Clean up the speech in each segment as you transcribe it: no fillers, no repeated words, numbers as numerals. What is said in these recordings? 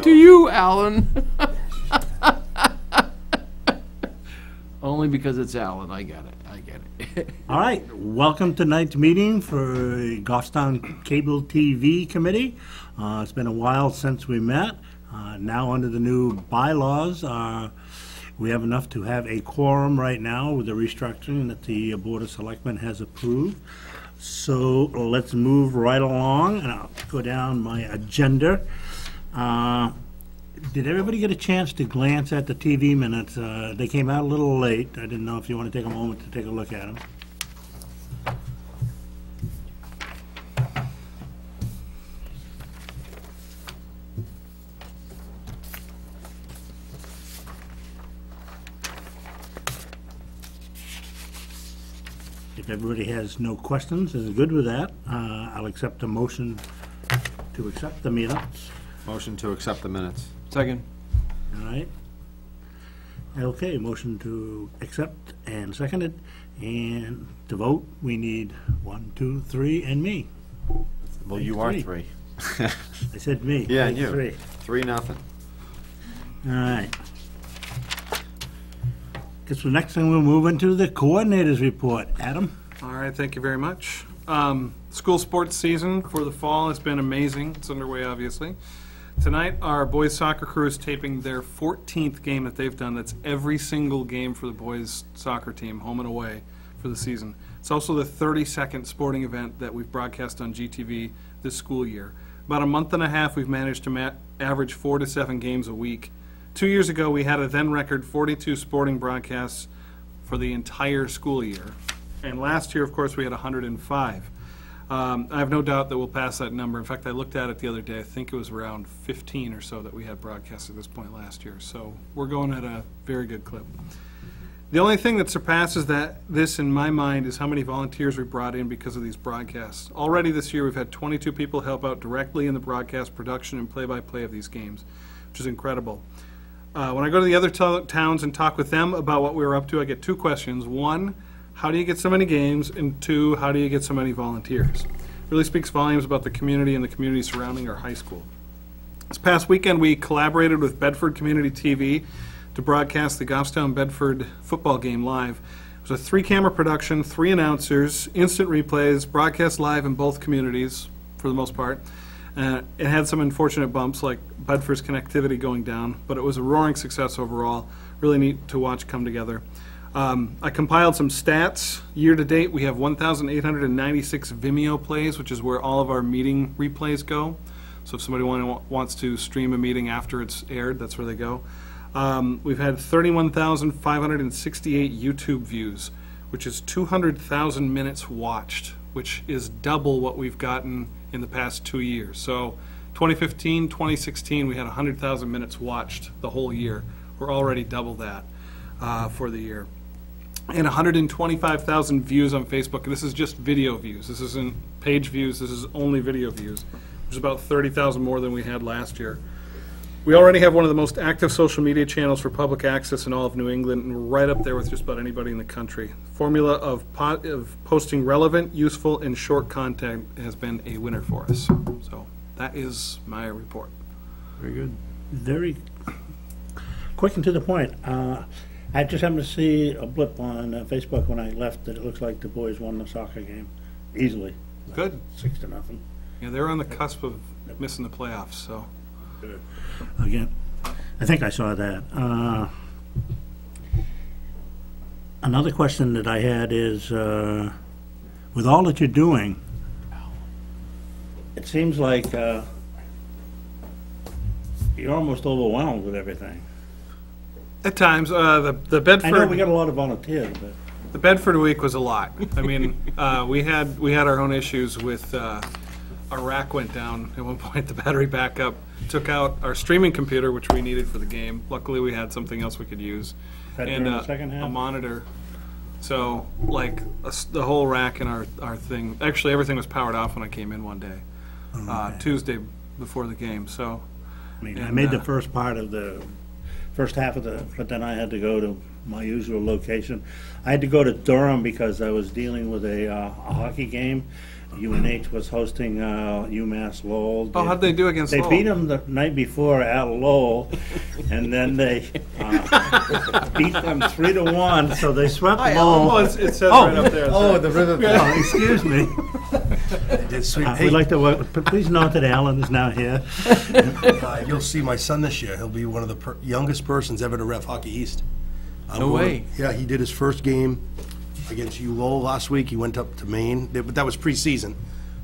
to you, Alan. Only because it's Alan. I get it. I get it. All right, welcome to tonight's meeting for Goffstown Cable TV Committee. It's been a while since we met. Now under the new bylaws, we have enough to have a quorum right now with the restructuring that the Board of Selectmen has approved. So let's move right along, and I'll go down my agenda. Did everybody get a chance to glance at the TV minutes? They came out a little late. I didn't know if you want to take a moment to take a look at them. If everybody has no questions, is good with that, I'll accept a motion to accept the minutes. Motion to accept the minutes. Second. All right. Okay, motion to accept and seconded. And to vote, we need 1, 2, 3, and me. Well, you are three. I said me. Yeah, Make you. 3. 3-0. All right. Guess the next thing we'll move into the coordinators report. Adam? All right, thank you very much. School sports season for the fall has been amazing. It's underway, obviously. Tonight, our boys soccer crew is taping their 14th game that they've done. That's every single game for the boys soccer team, home and away, for the season. It's also the 32nd sporting event that we've broadcast on GTV this school year. About a month and a half, we've managed to average 4 to 7 games a week. 2 years ago, we had a then record 42 sporting broadcasts for the entire school year. And last year, of course, we had 105. I have no doubt that we'll pass that number. In fact, I looked at it the other day. I think it was around 15 or so that we had broadcast at this point last year. So we're going at a very good clip. The only thing that surpasses this in my mind is how many volunteers we brought in because of these broadcasts. Already this year, we've had 22 people help out directly in the broadcast production and play-by-play of these games, which is incredible. When I go to the other towns and talk with them about what we were up to, I get 2 questions. 1, how do you get so many games? And 2, how do you get so many volunteers? It really speaks volumes about the community and the community surrounding our high school. This past weekend, we collaborated with Bedford Community TV to broadcast the Goffstown-Bedford football game live. It was a 3-camera production, 3 announcers, instant replays, broadcast live in both communities for the most part. It had some unfortunate bumps like Bedford's connectivity going down, but it was a roaring success overall. Really neat to watch come together. I compiled some stats. Year to date, we have 1,896 Vimeo plays, which is where all of our meeting replays go. So if somebody wants to stream a meeting after it's aired, that's where they go. We've had 31,568 YouTube views, which is 200,000 minutes watched, which is double what we've gotten in the past 2 years. So 2015, 2016, we had 100,000 minutes watched the whole year. We're already double that for the year. And 125,000 views on Facebook. This is just video views. This isn't page views. This is only video views, which is about 30,000 more than we had last year. We already have one of the most active social media channels for public access in all of New England, and we're right up there with just about anybody in the country. Formula of posting relevant, useful, and short content has been a winner for us. So that is my report. Very good. Very quick and to the point. I just happened to see a blip on Facebook when I left that it looks like the boys won the soccer game easily. Good. 6-0. Yeah, they're on the cusp of missing the playoffs, so. Again, I think I saw that. Another question that I had is, with all that you're doing, it seems like you're almost overwhelmed with everything. At times, the Bedford. I know we got a lot of volunteers, but the Bedford week was a lot. I mean, we had our own issues with our rack went down at one point. The battery backup took out our streaming computer, which we needed for the game. Luckily, we had something else we could use, and the second half? a monitor. So, like the whole rack and our thing. Actually, everything was powered off when I came in one day, Tuesday before the game. So, I mean, I made the first part of the first half of but then I had to go to my usual location. I had to go to Durham because I was dealing with a hockey game, UNH was hosting UMass Lowell. Oh, how'd they do against They Lowell? beat them the night before at Lowell, and then they beat them 3-1, so they swept Oh, Lowell. it says right up there. Oh, the river. Oh, excuse me. They did sweep. We'd like to, please note that Alan is now here. You'll see my son this year. He'll be one of the youngest persons ever to ref Hockey East. No way. Yeah, he did his first game against U Lowell last week. He went up to Maine, but that was preseason.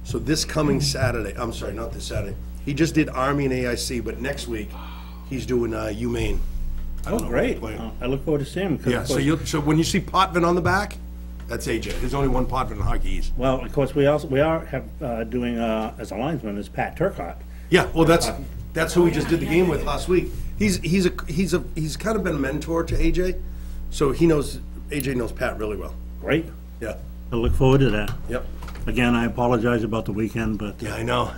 So this coming Saturday, I'm sorry, not this Saturday. He just did Army and AIC, but next week he's doing UMaine. Oh, great. Playing. I look forward to seeing him. 'cause Yeah, of so course- when you see Potvin on the back, that's AJ. There's only one Potvin in Hockey East. Well, of course, we are doing, as a linesman, is Pat Turcott. Yeah, well, that's who we just did the game with last week. He's kind of been a mentor to AJ, so AJ knows Pat really well. Great. Yeah. I look forward to that. Yep. Again, I apologize about the weekend, but Yeah, I know.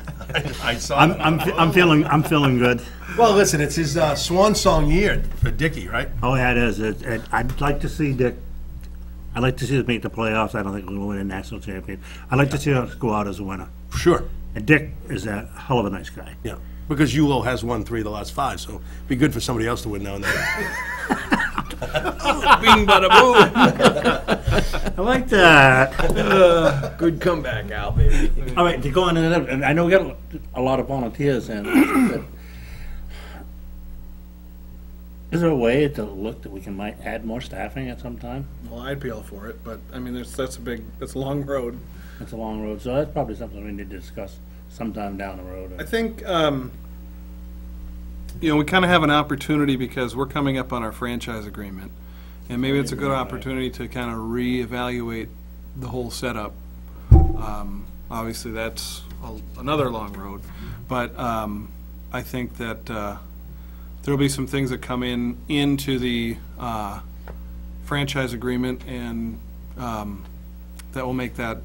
I saw. I'm feeling good. Well, listen, it's his swan song year for Dickey, right? Oh, yeah, it is. I'd like to see Dick. I'd like to see us make the playoffs. I don't think we'll win a national champion. I'd like to see us go out as a winner. Sure. And Dick is a hell of a nice guy. Yeah. Because ULO has won 3 of the last 5, so it'd be good for somebody else to win now and then. Bing, bada, boom. I like that. Good comeback, Al, baby. All right, to go on another, and I know we got a lot of volunteers, and is there a way to look that we might add more staffing at some time? Well, I'd be all for it, but I mean, that's a long road. It's a long road, so that's probably something we need to discuss sometime down the road. I think, we kind of have an opportunity because we're coming up on our franchise agreement. And maybe it's a good opportunity to kind of reevaluate the whole setup. Obviously, that's another long road. But I think that there'll be some things that come into the franchise agreement, and that will make that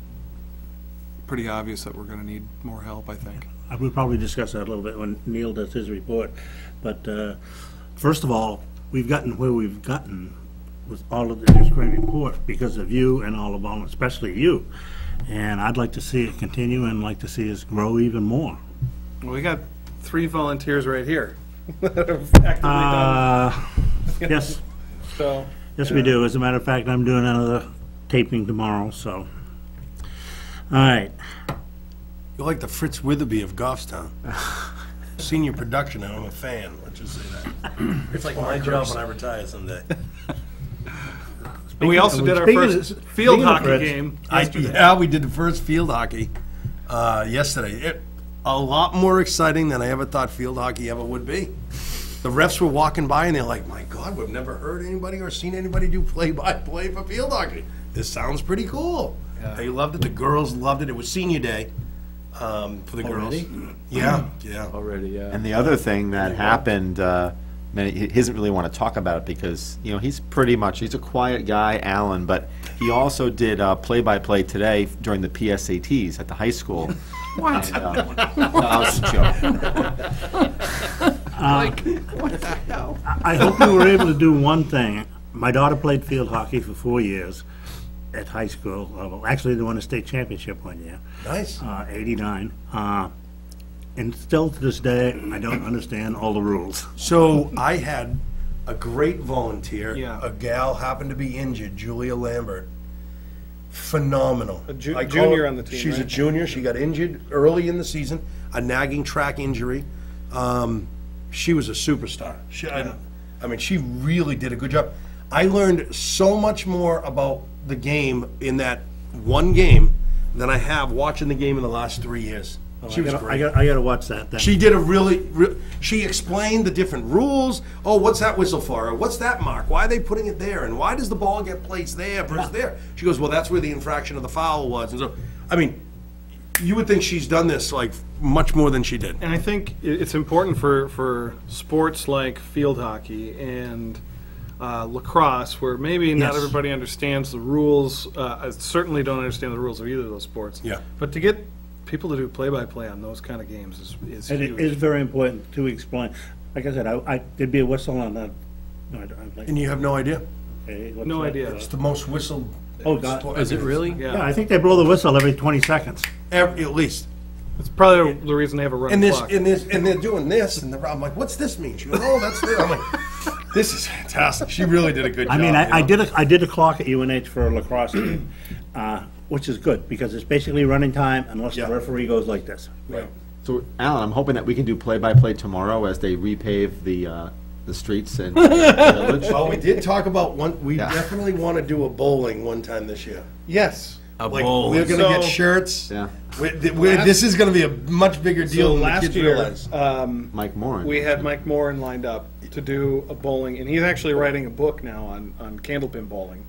pretty obvious that we're going to need more help, I think. We'll probably discuss that a little bit when Neil does his report. But first of all, we've gotten where we've gotten with all of this great report because of you and all of all, especially you. And I'd like to see it continue and like to see us grow even more. Well, we got 3 volunteers right here that have actively done Yes, so. yes, we do. As a matter of fact, I'm doing another taping tomorrow, so. All right. You're like the Fritz Witherby of Goffstown. Senior production, and I'm a fan. Let's just say that. It's like my job when I retire someday. And we also did our first field hockey game yesterday. Yeah, we did the first field hockey yesterday. A lot more exciting than I ever thought field hockey ever would be. The refs were walking by and they're like, my God, we've never heard anybody or seen anybody do play-by-play for field hockey. This sounds pretty cool. They loved it. The girls loved it. It was senior day for the girls. Yeah, yeah. Already, yeah. And the other thing that happened, he doesn't really want to talk about it because, he's a quiet guy, Alan, but he also did play-by-play today during the PSATs at the high school. What? And, no, that was a joke. What the hell? I hope we were able to do one thing. My daughter played field hockey for 4 years at high school. Actually, they won a state championship one year. Nice. 89. And still to this day, I don't understand all the rules. So I had a great volunteer. Yeah. A gal happened to be injured, Julia Lambert. Phenomenal. A I call junior her- on the team, She's a right? junior. She got injured early in the season, a nagging track injury. She was a superstar. She really did a good job. I learned so much more about the game in that one game than I have watching the game in the last 3 years. She was great. I gotta watch that then. She did she explained the different rules. Oh, what's that whistle for? Or what's that mark? Why are they putting it there? And why does the ball get placed there versus there? She goes, well, that's where the infraction of the foul was. And so, you would think she's done this like much more than she did. And I think it's important for sports like field hockey and lacrosse, where maybe not Yes. everybody understands the rules. I certainly don't understand the rules of either of those sports. Yeah. But to get people to do play-by-play on those kind of games is And it huge. is very important to explain. Like I said, there'd be a whistle on that. No, And you have no idea. okay, what's No that? idea. It's the most whistled Oh, God. Is it really? Yeah, I think they blow the whistle every 20 seconds. At least. It's probably the reason they have a running And clock. they're doing this, and I'm like, what's this mean? She goes, oh, that's this. I'm like, this is fantastic. She really did a good job. I mean, I you know? did a clock at UNH for a lacrosse game, which is good, because it's basically running time unless the Yeah. referee goes like this. Right. So, Alan, I'm hoping that we can do play-by-play tomorrow as they repave the streets in the village. Well, we did talk about we Yeah. definitely want to do a bowling one time this year. Yes. Like, bowling. we're going to get So- shirts. Yeah. This is going to be a much bigger deal So than the last kids year, realize. Mike Moran. we had Mike Moran lined up to do a bowling, and he's actually writing a book now on candlepin bowling,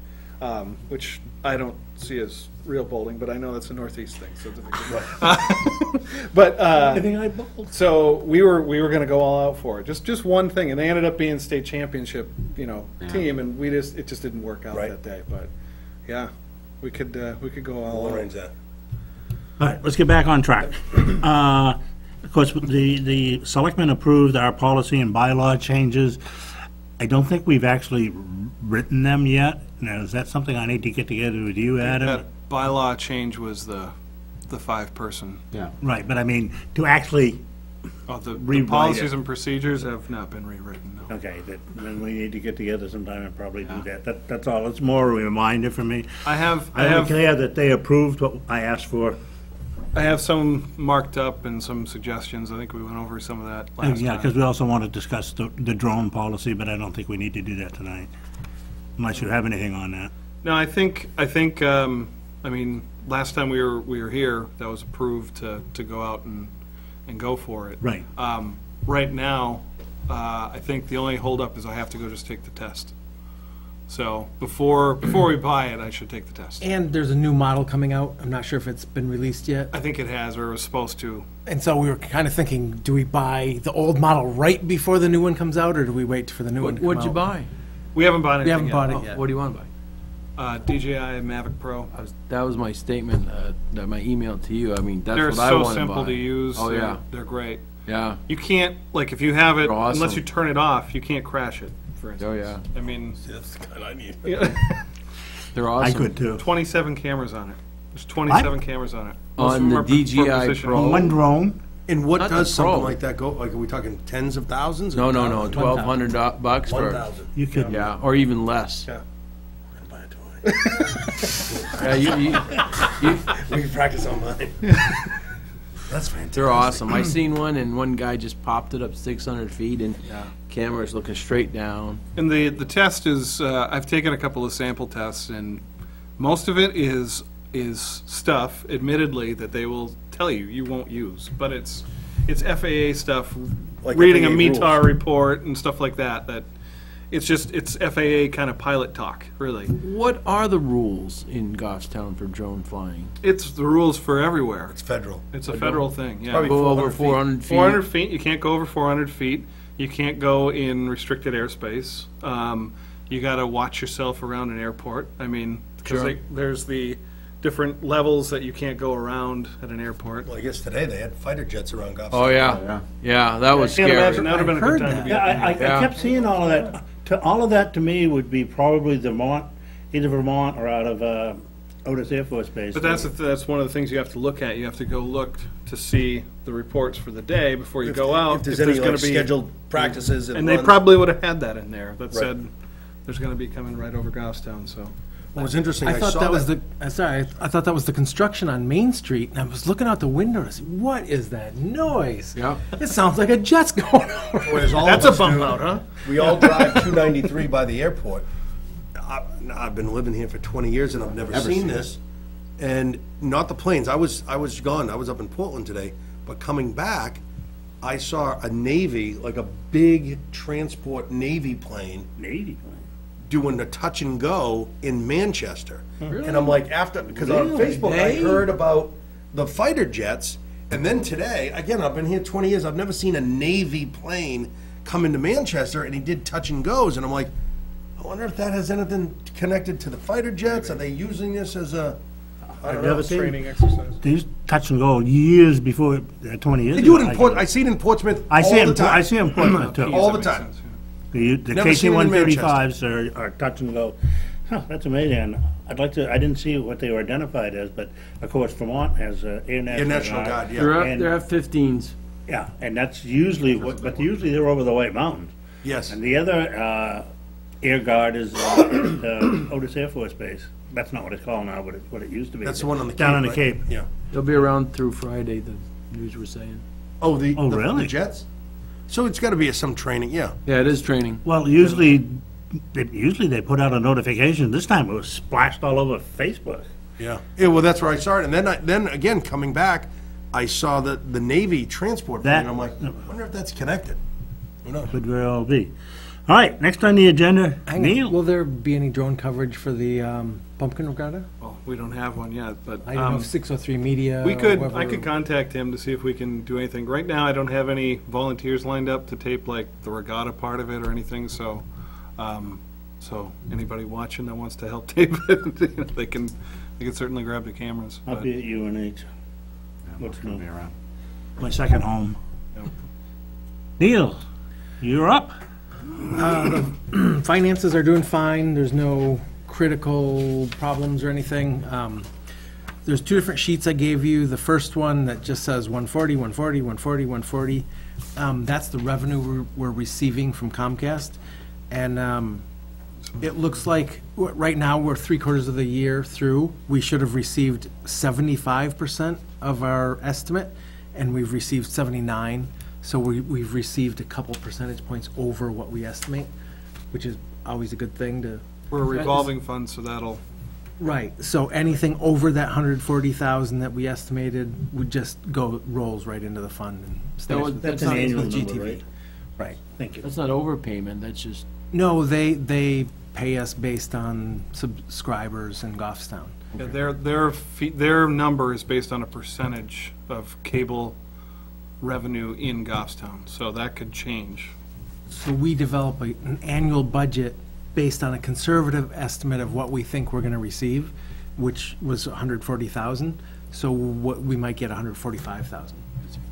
which I don't see as real bowling, but I know that's a Northeast thing. So it's a big deal. But I think I bowled. so we were going to go all out for it, just one thing, and they ended up being state championship, team, and it just didn't work out Right. that day. But yeah, we could go all We'll out. arrange that. All right, let's get back on track. Of course, the selectmen approved our policy and bylaw changes. I don't think we've actually written them yet. Now, is that something I need to get together with you, Adam? That bylaw change was the 5-person. Yeah. Right, but I mean, to actually, The Rewrite policies it. and procedures have not been rewritten, no. okay, then we need to get together sometime and probably do that. That's all. It's more a reminder for me. I have I'm clear that they approved what I asked for. I have some marked up and some suggestions. I think we went over some of that last Yeah, time. because we also want to discuss the drone policy, but I don't think we need to do that tonight, unless you have anything on that. No, I think I mean, last time we were here, that was approved to go out and go for it. Right. Right now, I think the only holdup is I have to go just take the test. So before we buy it, I should take the test. And there's a new model coming out. I'm not sure if it's been released yet. I think it has, or it was supposed to. And so we were kind of thinking, do we buy the old model right before the new one comes out, or do we wait for the new one to come out? What'd you buy? We haven't bought anything We haven't yet. bought it Oh, yet. what do you want to buy? DJI Mavic Pro. That was my statement, my email to you. I mean, that's They're what I so want to buy. simple to use. Oh, yeah. They're great. Yeah. You can't, like, if you have it, They're awesome. unless you turn it off, you can't crash it, for instance. Oh, yeah. I mean, That's the kind I need. They're I awesome. could too. 27 cameras on it. There's 27 cameras on it. Most of On them the are for DJI position. Pro. One drone, And what Not the does something Pro. like that go? Like, are we talking tens of thousands? No, $1,200 bucks for 1,000. you could. yeah, or even less. Yeah. Buy a toy. Yeah, you, We can practice on mine. That's fantastic. they're awesome. I seen one, and one guy just popped it up 600 feet, and camera's looking straight down. And the test is, I've taken a couple of sample tests, and most of it is stuff, admittedly, that they will tell you won't use. But it's FAA stuff, Like reading a FAA METAR rules. report and stuff like that it's FAA kind of pilot talk, really. What are the rules in Goffstown for drone flying? It's the rules for everywhere. It's federal. It's a federal thing, yeah. Probably Go over 400 400 feet. 400 feet, you can't go over 400 feet. You can't go in restricted airspace. You got to watch yourself around an airport. I mean, because Sure. there's the different levels that you can't go around at an airport. Well, I guess today they had fighter jets around Goffstown. Oh yeah, yeah, that was Can't scary. imagine that would have been a heard good time to that. be. Yeah, I Yeah. kept seeing all of that. All of that to me would be probably Vermont, either Vermont or out of Otis Air Force Base. But that's one of the things you have to look at. You have to go look to see the reports for the day before you go out. If there's any gonna like, scheduled practices and they runs. probably would have had that in there that Right. said there's going to be coming right over Goffstown. So What was interesting, I I thought saw that was I thought that was the construction on Main Street, and I was looking out the window and I said, what is that noise? Yeah. It sounds like a jet's going over. Whereas all that's of a us bump do, out, huh? We all drive 293 by the airport. I've been living here for 20 years and I've never seen this. And not the planes. I was gone. I was up in Portland today. But coming back, I saw a Navy, like a big transport Navy plane, Navy. doing a touch and go in Manchester. And I'm like, because on Really? Facebook I They? heard about the fighter jets, and then today, again, I've been here 20 years, I've never seen a Navy plane come into Manchester, and he did touch and goes, and I'm like, I wonder if that has anything connected to the fighter jets? Are they using this as a, I I've don't never know, seen. Training exercise. They used touch and go years before 20 years They ago. do it in Port, I see it in Portsmouth I see all it. the in- time. I see it in Portland too. All the That makes time. sense, yeah. The Never seen it in KC-135s are touch and go. Huh, that's amazing. And I'd like to, I didn't see what they were identified as, but of course Vermont has Air National Guard, yeah. They're F-15s. Yeah, and that's usually, but usually they're over the White Mountains. Yes. And the other Air Guard is the Otis Air Force Base. That's not what it's called now, but it's what it used to be. That's the one on the Cape. Down on the right? Cape. Yeah. They'll be around through Friday, the news were saying. Oh, really? the jets? So it's got to be some training, yeah. Yeah, it is training. Well, usually they put out a notification. This time it was splashed all over Facebook. Yeah. Yeah, well, that's where I saw it. And then again, coming back, I saw the Navy transport plane. That- I'm like, I wonder if that's connected. Who knows? Could very well be. All right, next on the agenda, Hang on. Neil. Will there be any drone coverage for the Pumpkin Regatta? Well, we don't have one yet, but I don't know if 603 Media. we could. whoever- I could contact him to see if we can do anything. Right now, I don't have any volunteers lined up to tape like the regatta part of it or anything. So, so anybody watching that wants to help tape it, they can certainly grab the cameras. I'll but- be at UNH. What's Gonna new? be around. My second home. Yep. Neil, you're up. Finances are doing fine. There's no critical problems or anything. There's two different sheets I gave you. The first one that just says 140, 140, 140, 140. That's the revenue we're receiving from Comcast. And it looks like right now we're 3/4 of the year through. We should have received 75% of our estimate, and we've received 79. So we've received a couple percentage points over what we estimate, which is always a good thing to. We're a revolving fund, so that'll. Right, so anything over that 140,000 that we estimated would just rolls right into the fund and stays with That's stays an annual with number, GTV. right? Right. Thank you. That's not overpayment, that's just, No, they pay us based on subscribers in Goffstown. Yeah, their number is based on a percentage of cable revenue in Goffstown, so that could change. So we develop an annual budget based on a conservative estimate of what we think we're gonna receive, which was 140,000. So what, we might get 145,000.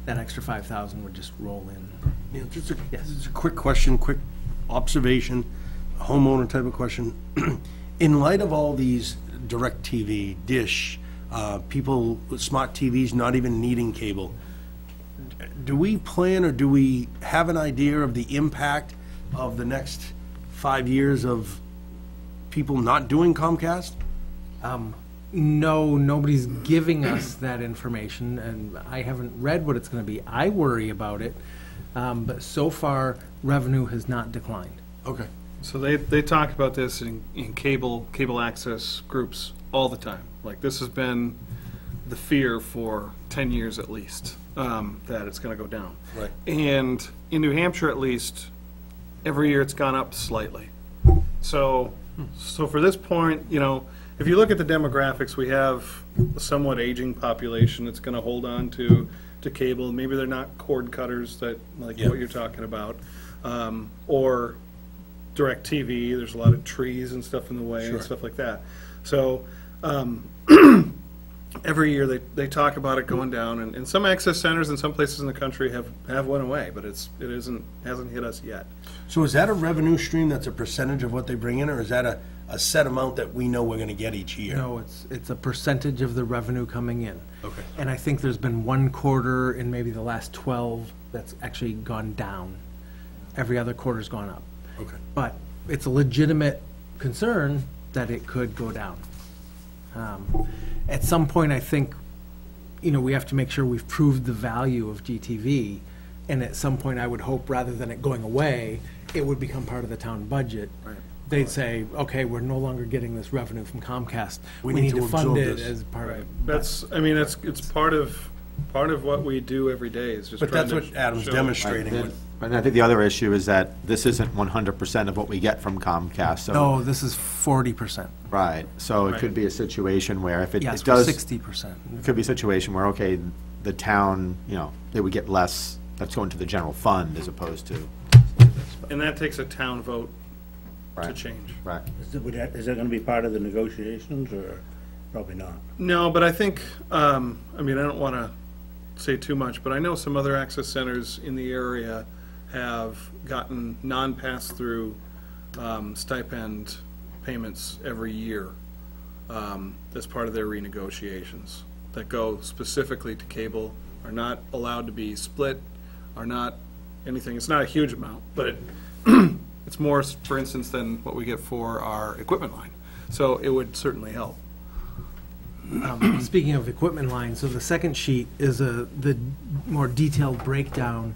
That extra 5,000 would just roll in. Yeah, just a quick question, quick observation, homeowner type of question. In light of all these DirecTV, Dish, people with smart TVs not even needing cable, do we plan or do we have an idea of the impact of the next 5 years of people not doing Comcast? No, nobody's giving us that information, and I haven't read what it's gonna be. I worry about it, but so far, revenue has not declined. Okay. So they talk about this in cable access groups all the time. Like, this has been the fear for 10 years at least, that it's going to go down. Right. And in New Hampshire at least, every year it's gone up slightly. So for this point, you know, if you look at the demographics, we have a somewhat aging population that's going to hold on to cable. Maybe they're not cord cutters that, like Yeah. what you're talking about, or DirecTV. There's a lot of trees and stuff in the way Sure. and stuff like that. So every year they talk about it going down, and some access centers in some places in the country have went away, but it hasn't hit us yet. So is that a revenue stream that's a percentage of what they bring in, or is that a set amount that we know we're gonna get each year? No, it's a percentage of the revenue coming in. Okay. And I think there's been one quarter in maybe the last 12 that's actually gone down. Every other quarter's gone up. Okay. But it's a legitimate concern that it could go down. At some point, I think, you know, we have to make sure we've proved the value of GTV, and at some point, I would hope, rather than it going away, it would become part of the town budget. Right. They'd say, okay, we're no longer getting this revenue from Comcast. We We need need to to fund absorb it this." as part of. It's part of what we do every day is just But trying that's to what Adam's show- demonstrating Right, with, and I think the other issue is that this isn't 100% of what we get from Comcast, so. No, this is 40%. Right, so it Right. could be a situation where if it Yes, it we're does. 60%. It could be a situation where, okay, the town, you know, they would get less, that's going to the general fund as opposed to. And that takes a town vote to Right. change. Right. Is that gonna be part of the negotiations, or probably not? No, but I think, I mean, I don't want to say too much, but I know some other access centers in the area have gotten non-pass-through stipend payments every year as part of their renegotiations that go specifically to cable, are not allowed to be split, are not anything. It's not a huge amount, but it's more, for instance, than what we get for our equipment line. So it would certainly help. Speaking of equipment lines, so the second sheet is the more detailed breakdown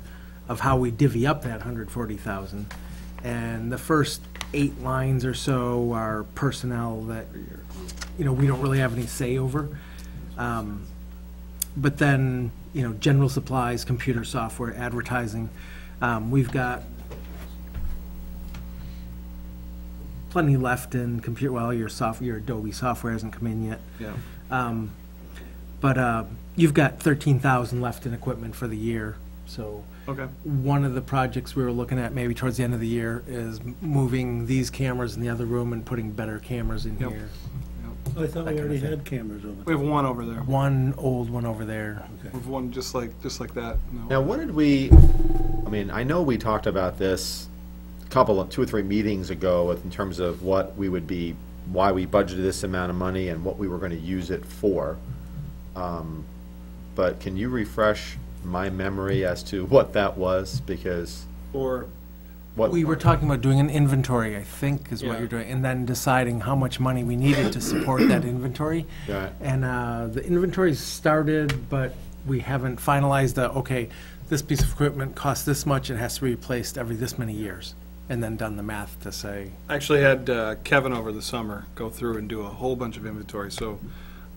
of how we divvy up that 140,000. And the first 8 lines or so are personnel that, we don't really have any say over. But then, general supplies, computer software, advertising, we've got plenty left in computer. Well, your Adobe software hasn't come in yet. Yeah. But you've got 13,000 left in equipment for the year. So Okay. one of the projects we were looking at maybe towards the end of the year is moving these cameras in the other room and putting better cameras in Yep. here. I thought we already had cameras over We have one over there. One old one over there. We have one just like that. No. Now, what did we, I know we talked about this a couple of, 2 or 3 meetings ago in terms of what we would be, why we budgeted this amount of money and what we were going to use it for. But can you refresh my memory as to what that was? Because Or what We were talking about doing an inventory, I think, is what Yeah. you're doing, and then deciding how much money we needed to support that inventory. Right. And the inventory started, but we haven't finalized okay, this piece of equipment costs this much, it has to be replaced every this many years, and then done the math to say, I actually had Kevin over the summer go through and do a whole bunch of inventory. So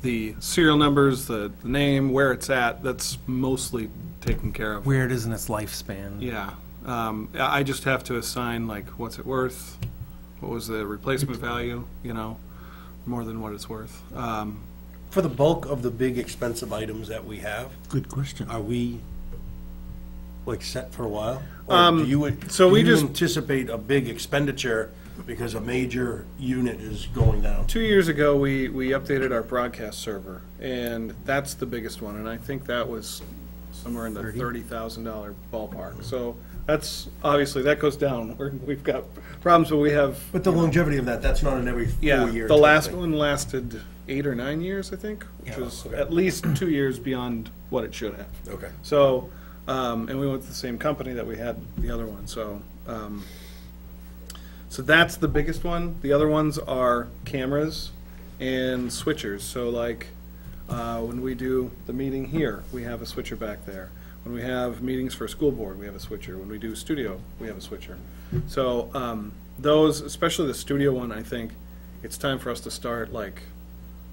the serial numbers, the name, where it's at, that's mostly taken care of. where it is in its lifespan. Yeah. I just have to assign, like, what's it worth? What was the replacement value, more than what it's worth. For the bulk of the big expensive items that we have, Good question. are we, set for a while? Or do you, so we do you just- anticipate a big expenditure because a major unit is going down? 2 years ago, we updated our broadcast server, and that's the biggest one, and I think that was somewhere in the $30,000 ballpark. So that's, obviously, that goes down. We've got problems, but we have, But the longevity of that, that's not an every 4 yeah, year. the last one lasted 8 or 9 years, I think, which Yeah, was okay. at least 2 years beyond what it should have. Okay. So, and we went with the same company that we had the other one, so that's the biggest one. The other ones are cameras and switchers. So like, when we do the meeting here, we have a switcher back there. When we have meetings for school board, we have a switcher. When we do studio, we have a switcher. So, those, especially the studio one, I think it's time for us to start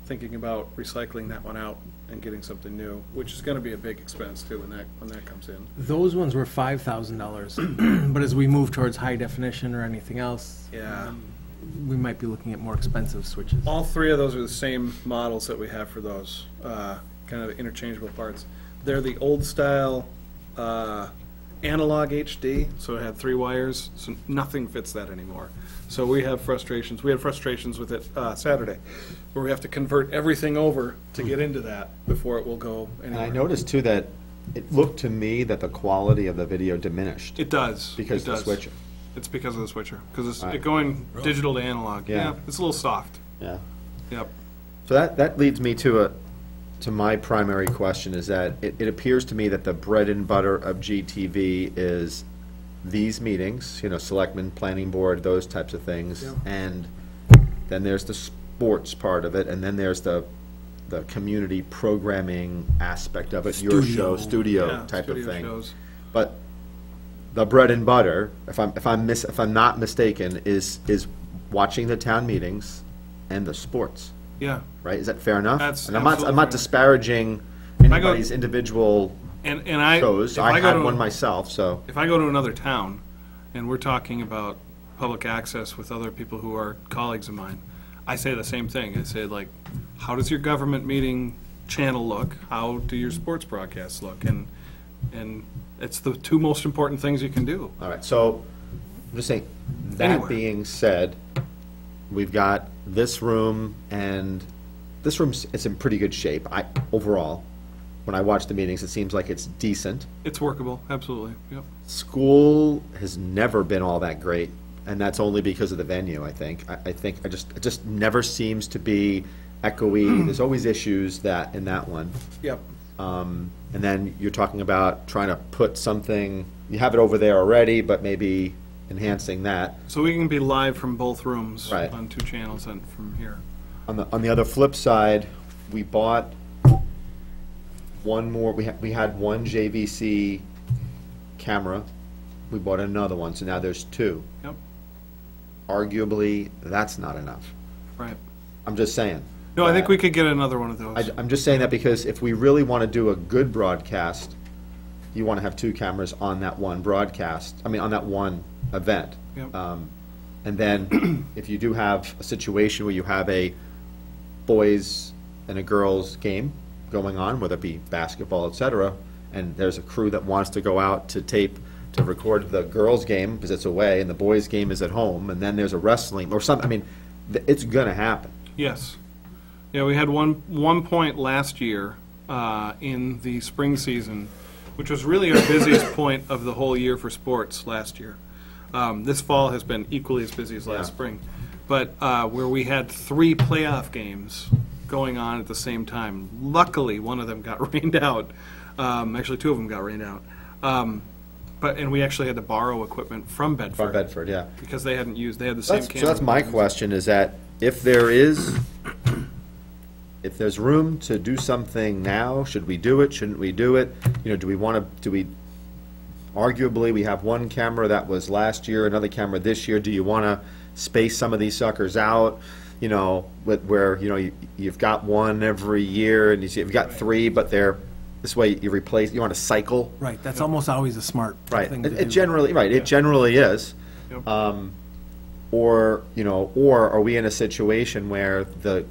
thinking about recycling that one out and getting something new, which is gonna be a big expense too when that comes in. Those ones were $5,000, but as we move towards high definition or anything else, Yeah. we might be looking at more expensive switches. All 3 of those are the same models that we have for those, kind of interchangeable parts. They're the old style analog HD, so it had 3 wires, so nothing fits that anymore. So we have frustrations. We had frustrations with it Saturday, where we have to convert everything over to get into that before it will go And anywhere. I noticed too that it looked to me that the quality of the video diminished It does. because It of the does. switcher. It's because of the switcher, because it's Right. it going digital to analog. Yeah. It's a little soft. Yeah. Yep. So that leads me to my primary question, is that it appears to me that the bread and butter of GTV is these meetings, selectmen, planning board, those types of things. And then there's the sports part of it, and then there's the community programming aspect of it, your show, studio Yeah, type studio of thing. shows. But the bread and butter, if I'm not mistaken, is watching the town meetings and the sports, Yeah. right? Is that fair enough? That's And I'm absolutely not fair. disparaging I go- anybody's individual And I shows. if I go had to- one myself, so. If I go to another town and we're talking about public access with other people who are colleagues of mine, I say the same thing. I say, how does your government meeting channel look? How do your sports broadcasts look? And it's the 2 most important things you can do. All right, so I'm just saying, that Anywhere. being said, we've got this room, and this room's, it's in pretty good shape. Overall, when I watch the meetings, it seems like it's decent. It's workable, absolutely. Yep. School has never been all that great and that's only because of the venue, I think. I think it just never seems to be echoey. There's always issues in that one. Yep. And then you're talking about trying to put something, you have it over there already, but maybe enhancing that. So we can be live from both rooms Right. on 2 channels and from here. On the other flip side, we bought one more, we had one JVC camera. We bought another one, so now there's 2. Yep. Arguably, that's not enough. Right. I'm just saying. No, I think we could get another one of those. I'm just saying that because if we really want to do a good broadcast, you want to have 2 cameras on that one broadcast, on that one event. Yep. And then if you do have a situation where you have a boys and a girls game going on, whether it be basketball, et cetera, and there's a crew that wants to go out to tape, to record the girls' game because it's away, and the boys' game is at home, and then there's a wrestling or something. It's gonna happen. Yes. Yeah, we had one point last year in the spring season, which was really our busiest point of the whole year for sports last year. This fall has been equally as busy as last spring. But where we had 3 playoff games going on at the same time. Luckily, one of them got rained out. Actually, 2 of them got rained out. And we actually had to borrow equipment from Bedford. From Bedford, yeah. Because they had the same camera. So that's my question, is that if there's room to do something now, should we do it, shouldn't we do it? Arguably, we have one camera that was last year, another camera this year. Do you want to space some of these suckers out, where you've got one every year, and you've got 3, but this way you want to cycle. Right, that's almost always a smart thing to do. It generally is. Yep. Or are we in a situation where the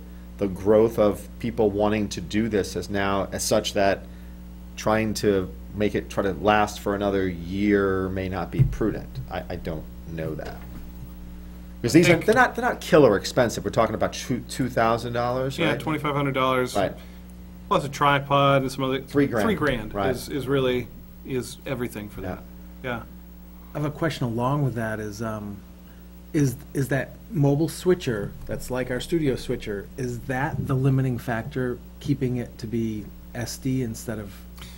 growth of people wanting to do this is now as such that trying to try to last for another year may not be prudent? I don't know that. Because they're not killer expensive. We're talking about $2,000, Yeah, right? $2,500. Right. Plus a tripod and some other. $3,000. $3,000 Right. is really everything for Yeah. that. Yeah. I have a question along with that is that mobile switcher, that's like our studio switcher, is that the limiting factor, keeping it to be SD instead of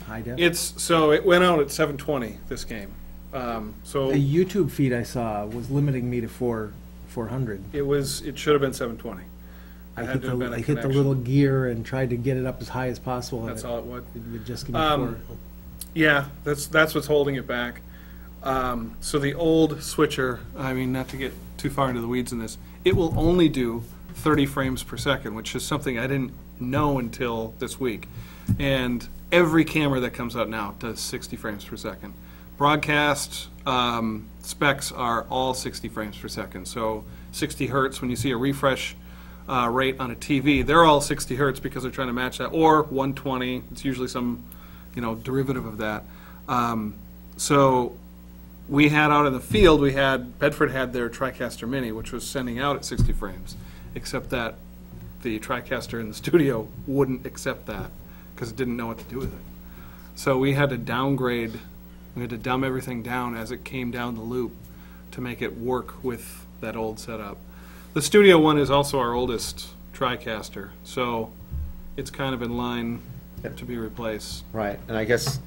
high def? It went out at 720 this game. So A YouTube feed I saw was limiting me to 400. it should have been 720. I had hit to have been a the connection. little gear and tried to get it up as high as possible. That's all it would. It would just give me 4. Yeah, that's what's holding it back. So the old switcher, not to get too far into the weeds in this, it will only do 30 frames per second, which is something I didn't know until this week. And every camera that comes out now does 60 frames per second. Broadcast specs are all 60 frames per second. So 60 hertz, when you see a refresh rate on a TV, they're all 60 hertz because they're trying to match that, or 120. It's usually some, derivative of that. So we had out in the field, Bedford had their TriCaster Mini, which was sending out at 60 frames, except that the TriCaster in the studio wouldn't accept that because it didn't know what to do with it. So we had to downgrade, we had to dumb everything down as it came down the loop to make it work with that old setup. The studio one is also our oldest TriCaster, so it's kind of in line to be replaced. Right, and I guess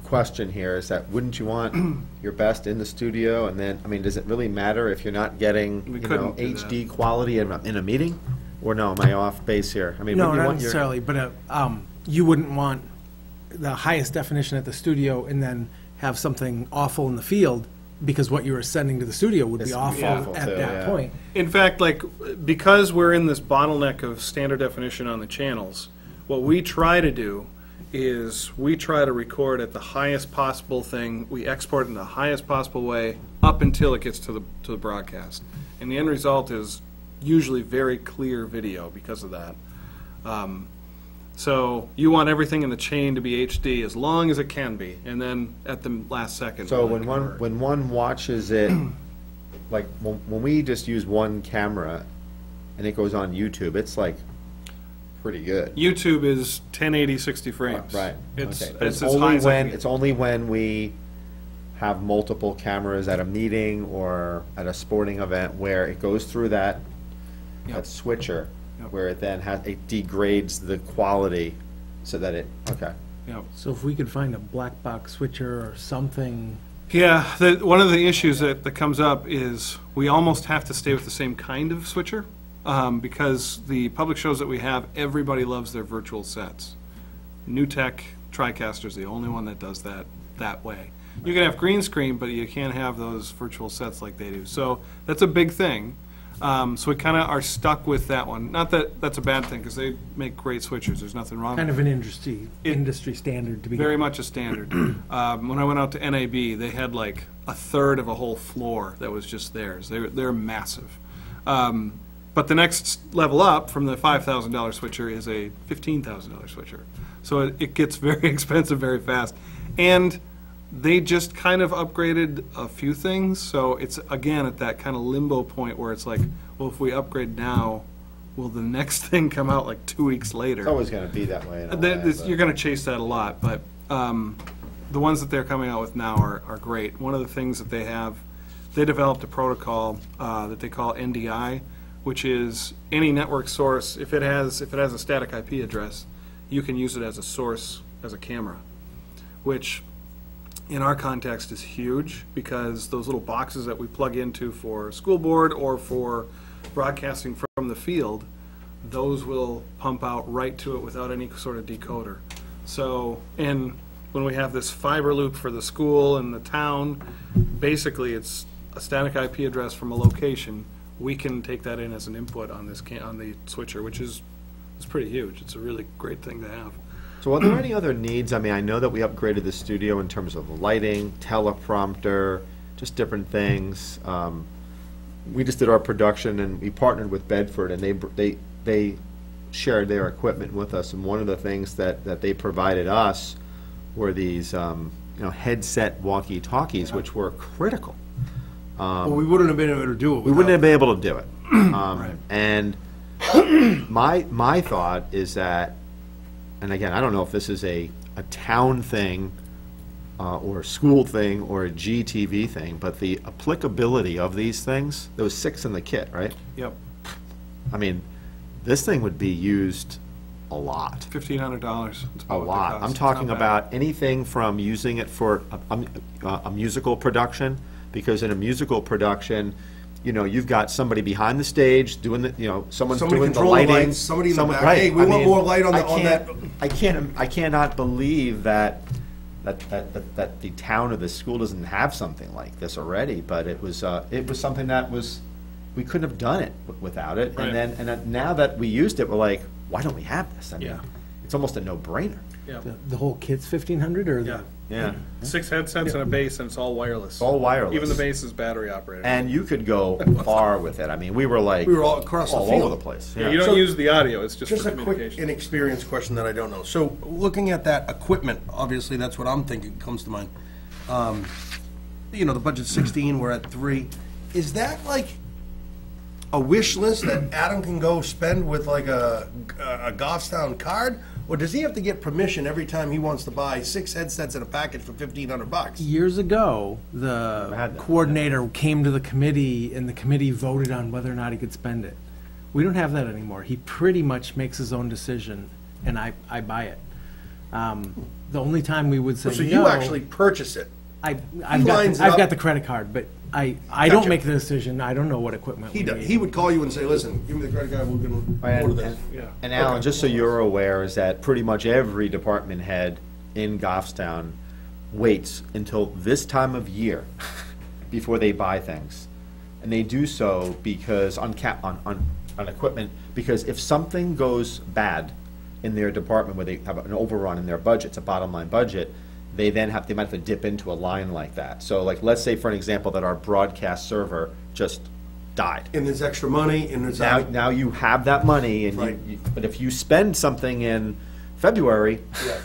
question here is that wouldn't you want your best in the studio, and then does it really matter if you're not getting We couldn't do HD quality in a meeting? Or no, am I off base here? No, wouldn't you not want your- necessarily, but you wouldn't want the highest definition at the studio and then have something awful in the field, because what you were sending to the studio would be It's awful awful at too, that yeah. point. In fact, because we're in this bottleneck of standard definition on the channels, what we try to do is we try to record at the highest possible thing. We export in the highest possible way up until it gets to the broadcast. And the end result is usually very clear video because of that. So you want everything in the chain to be HD as long as it can be, and then at the last second. So we'll when convert. one watches it, like when we just use one camera and it goes on YouTube, it's like pretty good. YouTube is 1080 60 frames. Right. It's Okay. But it's as high as I can get. it's only when we have multiple cameras at a meeting or at a sporting event where it goes through that switcher, where it then it degrades the quality so that it, okay. So if we could find a black box switcher or something, Yeah, one of the issues that comes up is we almost have to stay with the same kind of switcher, because the public shows that we have, everybody loves their virtual sets. New Tech TriCaster's the only one that does that way. You can have green screen, but you can't have those virtual sets like they do. So that's a big thing. So we kind of are stuck with that one. Not that that's a bad thing, because they make great switchers. There's nothing wrong kind with of an industry standard to be. Very much a standard. When I went out to NAB, they had like a third of a whole floor that was just theirs. They're massive. But the next level up from the $5,000 switcher is a $15,000 switcher. So it gets very expensive very fast. And they just kind of upgraded a few things. So it's, again, at that kind of limbo point where it's like, well, if we upgrade now, will the next thing come out like 2 weeks later? It's always going to be that way. In a way, but- You're going to chase that a lot, but the ones that they're coming out with now are great. One of the things that they developed a protocol that they call NDI, which is any network source, if it has a static IP address, you can use it as a source as a camera, which in our context is huge, because those little boxes that we plug into for school board or for broadcasting from the field, those will pump out right to it without any sort of decoder. So, and when we have this fiber loop for the school and the town, basically it's a static IP address from a location. We can take that in as an input on this on the switcher, which is pretty huge. It's a really great thing to have. So are there any other needs? I mean, I know that we upgraded the studio in terms of lighting, teleprompter, just different things. We just did our production, and we partnered with Bedford, and they shared their equipment with us. And one of the things that they provided us were these headset walkie-talkies, which were critical. Well, we wouldn't have been able to do it. We wouldn't have been able to do it. And my thought is that, and again, I don't know if this is a town thing or a school thing or a GTV thing, but the applicability of these things, there was 6 in the kit, right? Yep, I mean, this thing would be used a lot. $1,500. A lot. I'm talking about anything from using it for a musical production, because in a musical production, you've got somebody behind the stage doing someone's Somebody doing the control the lighting. lights, somebody in the back, right. hey, we want more light on that. I cannot believe that the town or the school doesn't have something like this already. But it was something that we couldn't have done it without it. Right. And then now that we used it, we're like, why don't we have this? I mean, Yeah. it's almost a no-brainer. Yeah. The whole kit's 1,500, or Yeah. Yeah. 6 headsets and a bass, and it's all wireless. All wireless. Even the bass is battery operated. And you could go far with it. I mean, we were all across the all field. over the place. Yeah, you don't So- use the audio, it's just Just for a quick communication. inexperienced question that I don't know. So, looking at that equipment, obviously, that's what I'm thinking comes to mind. The budget's 16, we're at 3. Is that like a wish list that Adam can go spend with like a Goffstown card? Or does he have to get permission every time he wants to buy 6 headsets in a package for $1,500? years ago, had the that. coordinator came to the committee, and the committee voted on whether or not he could spend it. We don't have that anymore. He pretty much makes his own decision, and I buy it. The only time we would say So no, you actually purchase it. I've lines it got up. the credit card, but I Gotcha. don't make the decision. I don't know what equipment He we does. need. He would call you and say, listen, give me the credit card, we're going to order this. And Alan, just so you're aware, is that pretty much every department head in Goffstown waits until this time of year before they buy things. And they do so because on equipment, because if something goes bad in their department where they have an overrun in their budget, it's a bottom line budget, they might have to dip into a line like that. So like, let's say for an example that our broadcast server just died. And there's extra money, and there's... Now you have that money, and Right. but if you spend something in February, Yeah.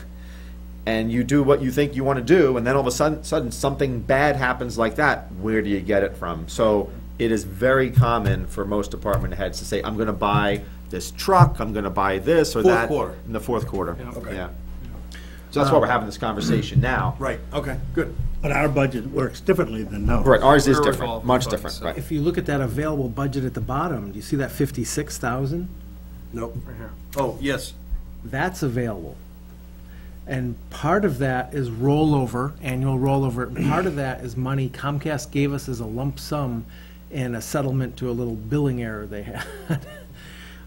and you do what you think you want to do, and then all of a sudden something bad happens like that, where do you get it from? So it is very common for most department heads to say, I'm going to buy this truck, I'm going to buy this or Fourth that quarter. in the fourth quarter. Okay. Yeah. So So that's why we're having this conversation now. Right, okay, good. But our budget works differently than those. Right, ours is We're different, revolving much funds, different, so- right. If you look at that available budget at the bottom, do you see that 56,000? Nope. Oh, yes. That's available. And part of that is rollover, annual rollover, and part of that is money Comcast gave us as a lump sum in a settlement to a little billing error they had.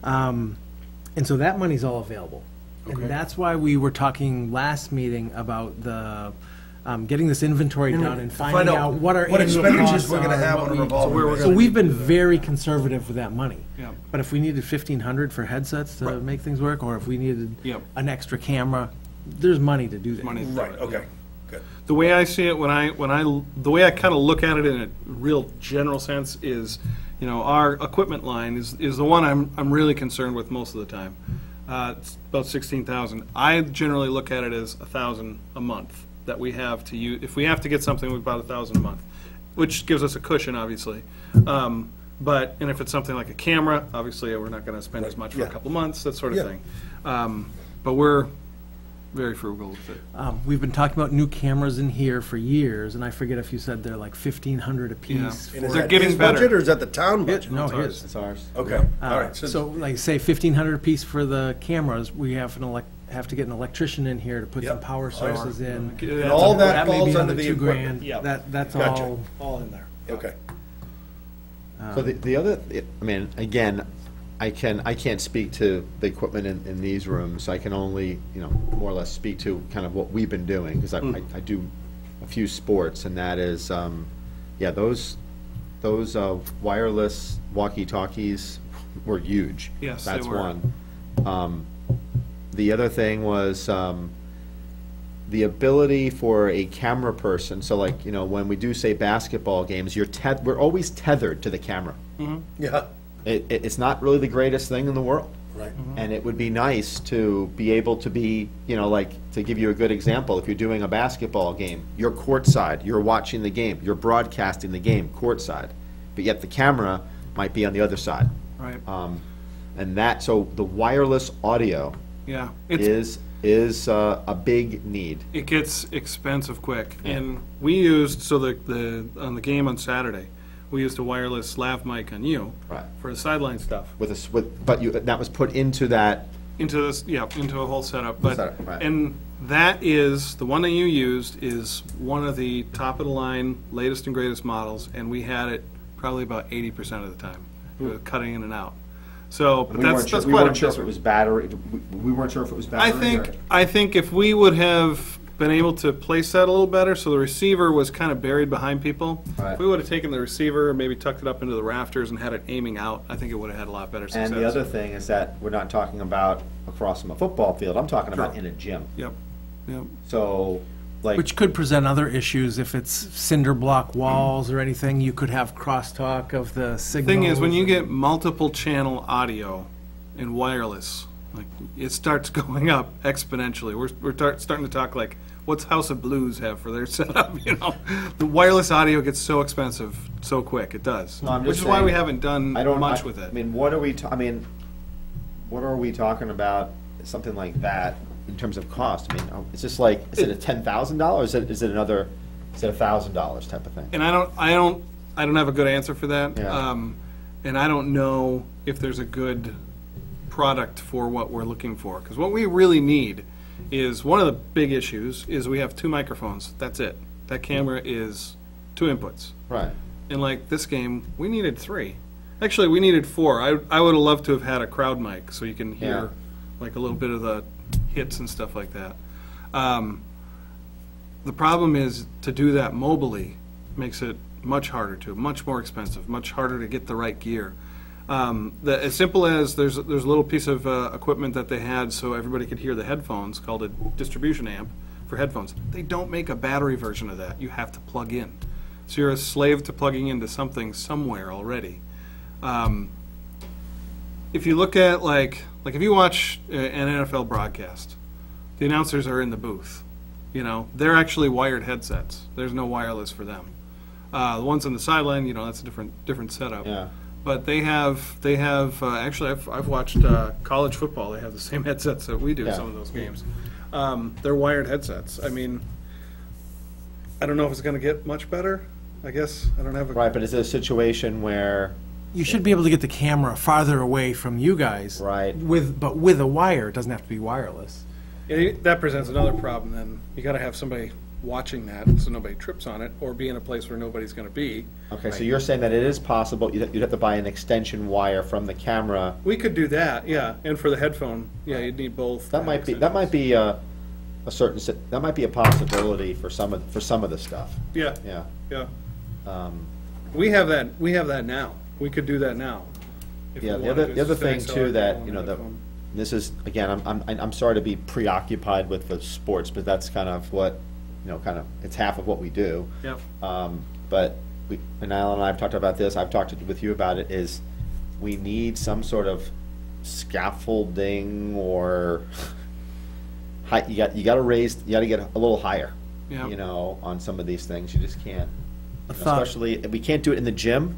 And so that money's all available. And that's why we were talking last meeting about the, getting this inventory done and finding out what our annual expenditures costs we're gonna are, have what on a we- revolving basis. So we've been very conservative with that money. Yeah. But if we needed 1,500 for headsets to make things work, or if we needed Yep. an extra camera, there's money to do that. Money to do Right, it, okay, yeah. good. The way I see it, the way I kind of look at it in a real general sense is, our equipment line is the one I'm really concerned with most of the time. It's about 16,000. I generally look at it as 1,000 a month that we have to use. If we have to get something, we've about 1,000 a month, which gives us a cushion, obviously. And if it's something like a camera, obviously we're not going to spend as much for a Yeah. couple months, that sort of Yeah. thing. But we're very frugal with it. We've been talking about new cameras in here for years, and I forget if you said they're like 1,500 apiece. Yeah. And is They're that getting his better. budget, or is that the town budget? No, It's his. ours. It's ours. Okay, all right. So like, say 1,500 apiece for the cameras, we have have to get an electrician in here to put some Yep. power sources in. And all that may be falls another under the $2,000. equipment. That's Gotcha. all in there. Okay. So the other, I mean, again, I can't speak to the equipment in these rooms. I can only, more or less speak to kind of what we've been doing, because I do a few sports, and that is, those wireless walkie-talkies were huge. Yes, they That's were. one. The other thing was, the ability for a camera person, so like, when we do say basketball games, we're always tethered to the camera. Yeah, It's not really the greatest thing in the world. right. And it would be nice to be able to be, like, to give you a good example, if you're doing a basketball game, you're courtside, you're watching the game, you're broadcasting the game courtside, but yet the camera might be on the other side. Right. So the wireless audio Yeah. is a big need. It gets expensive quick, and we used on the game on Saturday, we used a wireless lav mic on you Right. for the sideline stuff. That was put into that. Into a whole setup. But Setup, right. and that is the one that you used is one of the top of the line, latest and greatest models, and we had it probably about 80% of the time. We were cutting in and out. So, but We that's weren't sure, that's we quite weren't sure if it different. was battery. We weren't sure if it was battery. I think if we would have been able to place that a little better, so the receiver was kind of buried behind people. Right. If we would have taken the receiver and maybe tucked it up into the rafters and had it aiming out, I think it would have had a lot better success. And the other thing is that we're not talking about across from a football field. I'm talking about in a gym. Yep. So, like, Which could present other issues if it's cinder block walls or anything. You could have crosstalk of the signals. Thing is, when you get multiple channel audio and wireless, like it starts going up exponentially. We're starting to talk like, what's House of Blues have for their setup? The wireless audio gets so expensive so quick. It does, No, I'm which just is why saying, we haven't done much with it. I mean, what are we talking about? Something like that in terms of cost. I mean, it's just like, is it a $10,000? Is it $1,000 type of thing? And I don't have a good answer for that. Yeah. And I don't know if there's a good product for what we're looking for. Because what we really need is, one of the big issues is we have 2 microphones. That's it. That camera is 2 inputs. Right. And like this game, we needed 3. Actually, we needed 4. I would have loved to have had a crowd mic so you can hear Yeah. like a little bit of the hits and stuff like that. The problem is to do that mobily makes it much harder much more expensive, much harder to get the right gear. As simple as there's a little piece of equipment that they had so everybody could hear the headphones called a distribution amp for headphones. They don't make a battery version of that. You have to plug in. So you're a slave to plugging into something somewhere already. If you look at like if you watch an NFL broadcast, the announcers are in the booth. They're actually wired headsets. There's no wireless for them. The ones on the sideline, that's a different setup. Yeah. But they have actually I've watched college football. They have the same headsets that we do Yeah. some of those games. They're wired headsets. I mean, I don't know if it's going to get much better. I guess I don't have a. Right, but is it a situation where, You should be able to get the camera farther away from you guys. Right. But with a wire, it doesn't have to be wireless. Yeah, that presents another problem. Then you got to have somebody watching that so nobody trips on it, or be in a place where nobody's going to be. okay, so you're saying that it is possible, you'd have to buy an extension wire from the camera. We could do that, yeah. And for the headphone, yeah, you'd need both. That might be a certain, that might be a possibility for some of the stuff, Yeah, yeah. yeah. We have that now. We could do that now. if we Yeah, wanted to. the other It's thing nice too audio that, on you know, the that, phone. this is, again, I'm sorry to be preoccupied with the sports, but that's kind of what, it's half of what we do. Yep. But and Alan and I have talked about this, I've talked with you about it, is we need some sort of scaffolding or you got to get a little higher, Yeah. on some of these things. You just can't. thought- Especially, we can't do it in the gym.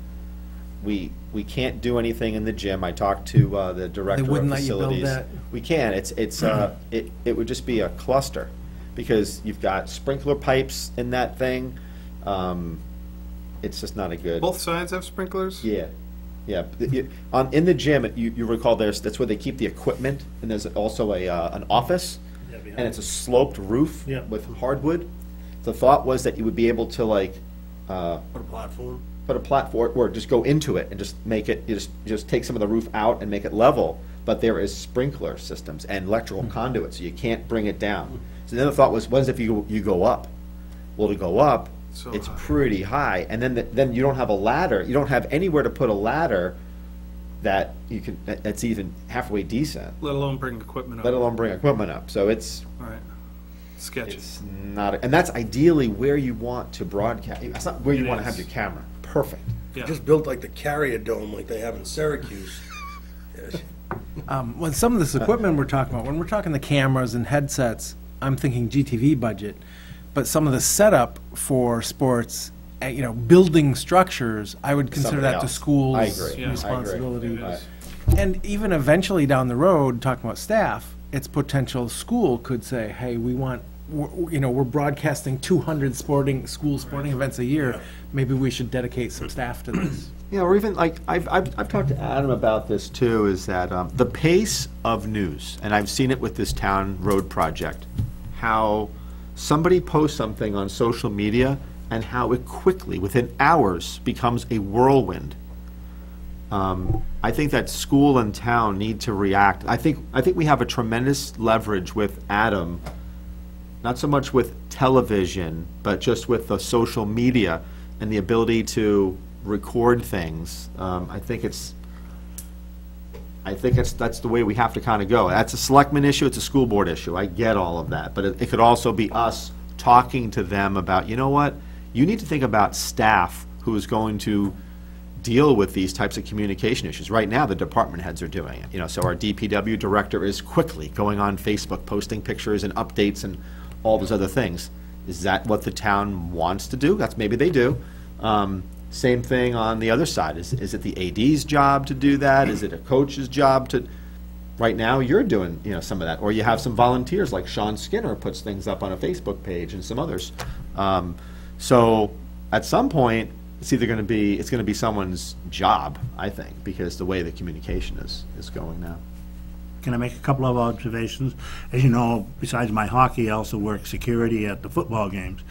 We can't do anything in the gym. I talked to the director of wouldn't let you build facilities. that? We can. It would just be a cluster because you've got sprinkler pipes in that thing. It's just not a good. Both sides have sprinklers? Yeah, yeah. In the gym, you recall that's where they keep the equipment, and there's also an office, Yeah, behind and it's a sloped roof Yeah. with hardwood. The thought was that you would be able to Put a platform. put a platform or just go into it and just make it, you just take some of the roof out and make it level, but there is sprinkler systems and electrical conduit, so you can't bring it down. So then the thought was, what if you go up? Well, to go up, So it's high. pretty high, and then you don't have a ladder, you don't have anywhere to put a ladder that that's even halfway decent, Let alone bring equipment up. let alone bring equipment up, so it's All right. Sketchy. not, and that's ideally where you want to broadcast, it's not where you It want to have is. your camera, perfect. Yeah. Just built like the Carrier Dome like they have in Syracuse. Yes. When some of this equipment we're talking about, when we're talking the cameras and headsets, I'm thinking GTV budget. But some of the setup for sports, building structures, I would consider Somebody that the else. school's I agree. Yeah. I responsibility. It is. And even eventually down the road, talking about staff, it's potential school could say, hey, we're broadcasting 200 school sporting events a year. Maybe we should dedicate some staff to this. Yeah, or even like I've talked to Adam about this too. Is that the pace of news, and I've seen it with this town road project, how somebody posts something on social media and how it quickly, within hours, becomes a whirlwind. I think that school and town need to react. I think we have a tremendous leverage with Adam, not so much with television, but just with the social media and the ability to record things. I think that's the way we have to kind of go. That's a selectman issue, it's a school board issue, I get all of that, but it could also be us talking to them about, you know what, you need to think about staff who is going to deal with these types of communication issues. Right now, the department heads are doing it, so our DPW director is quickly going on Facebook, posting pictures and updates and all those other things. Is that what the town wants to do? Maybe they do. Same thing on the other side. Is it the AD's job to do that? Is it a coach's job to? Right now, you're doing some of that, or you have some volunteers like Sean Skinner puts things up on a Facebook page and some others. So at some point, it's going to be someone's job, I think, because the way the communication is going now. Can I make a couple of observations? As you know, besides my hockey, I also work security at the football games.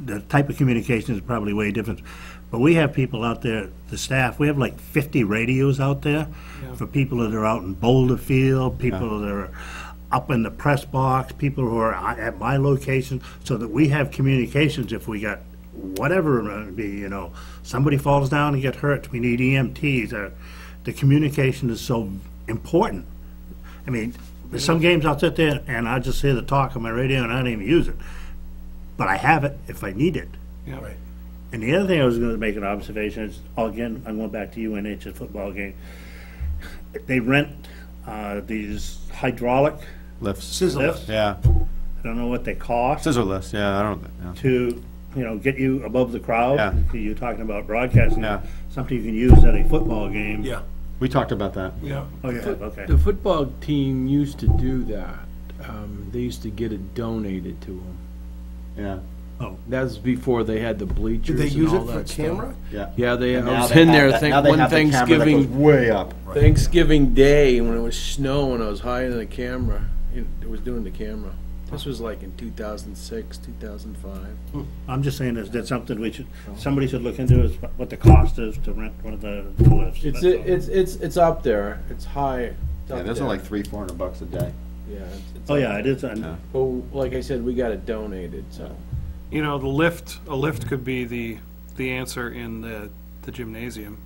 The type of communication is probably way different. But we have people out there, the staff, we have like 50 radios out there for people that are out in Boulder Field, people that are up in the press box, people who are at my location, so that we have communications if we got whatever it might be, somebody falls down and get hurt, we need EMTs. The communication is so important. I mean, there's some games I'll sit there and I just hear the talk on my radio and I don't even use it. But I have it if I need it. Yeah. Right. And the other thing I was going to make an observation is, again, I'm going back to UNH at football game. They rent these hydraulic Lifts. Scissor lifts. Yeah. I don't know what they cost Scissor lifts. Yeah, I don't. Yeah. to, get you above the crowd. Yeah. You're talking about broadcasting. Yeah. Something you can use at a football game. Yeah. We talked about that. Yeah. Oh, yeah, okay. The football team used to do that, They used to get it donated to them. Yeah. That was before they had the bleachers Did they use and it all for that camera? Yeah. Yeah, they, I And now was they in have there, that- think, now they one have the camera that goes Thanksgiving, way up. Thanksgiving Day, when it was snowing, I was hiding the camera. It was doing the camera. This was like in 2006, 2005. I'm just saying, is that something somebody should look into, is what the cost is to rent one of the lifts? It's That's all. it's up there. It's high. It's Yeah, up those are there. like $300-400 a day. Yeah. It's Oh, up yeah, there. it is, Yeah. Well, like I said, we got it donated, so. You know, a lift could be the answer in the gymnasium.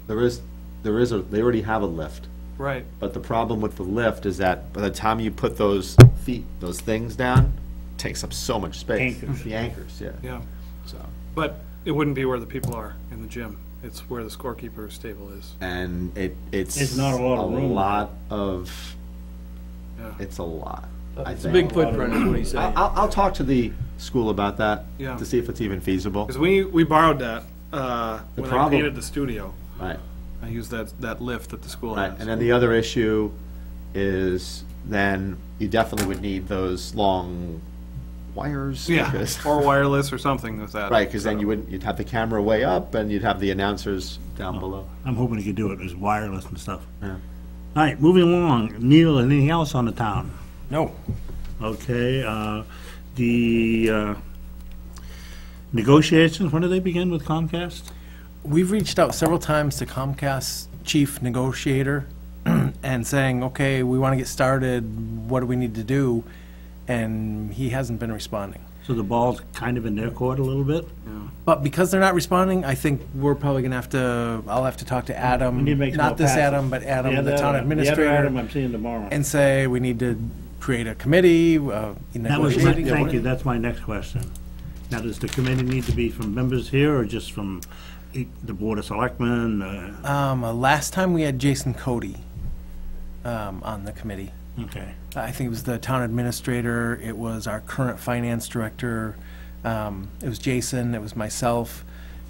They already have a lift. Right. But the problem with the lift is that by the time you put those things down, it takes up so much space. Anchors. The anchors, yeah. Yeah. So, But it wouldn't be where the people are in the gym. It's where the scorekeeper's table is. and it's It's not a lot of room. Yeah. It's a lot. I It's a think. big footprint, is what he's saying. I'll talk to the school about that. Yeah. To see if it's even feasible. Because we borrowed that when I problem- painted the studio. Right. I used that lift that the school Right. has. And then the other issue is then you definitely would need those long wires. Yeah, because- or wireless or something with that. Right, because then you'd have the camera way up and you'd have the announcers down below. I'm hoping you could do it as wireless and stuff. Yeah. All right, moving along. Neil, anything else on the town? No. Okay, the negotiations, when do they begin with Comcast? We've reached out several times to Comcast's chief negotiator and saying, okay, we want to get started, what do we need to do? And he hasn't been responding. So the ball's kind of in their court a little bit? But because they're not responding, I think we're probably going to have to, I'll have to talk to Adam, We need to make some not more this passes. Adam, but Adam, the other- town The other administrator, Adam I'm seeing tomorrow. and say we need to create a committee, That was, negotiating. thank you, that's my next question. Now, does the committee need to be from members here, or just from the Board of Selectmen? Last time we had Jason Cody on the committee. Okay. I think it was the town administrator, it was our current finance director, it was Jason, it was myself,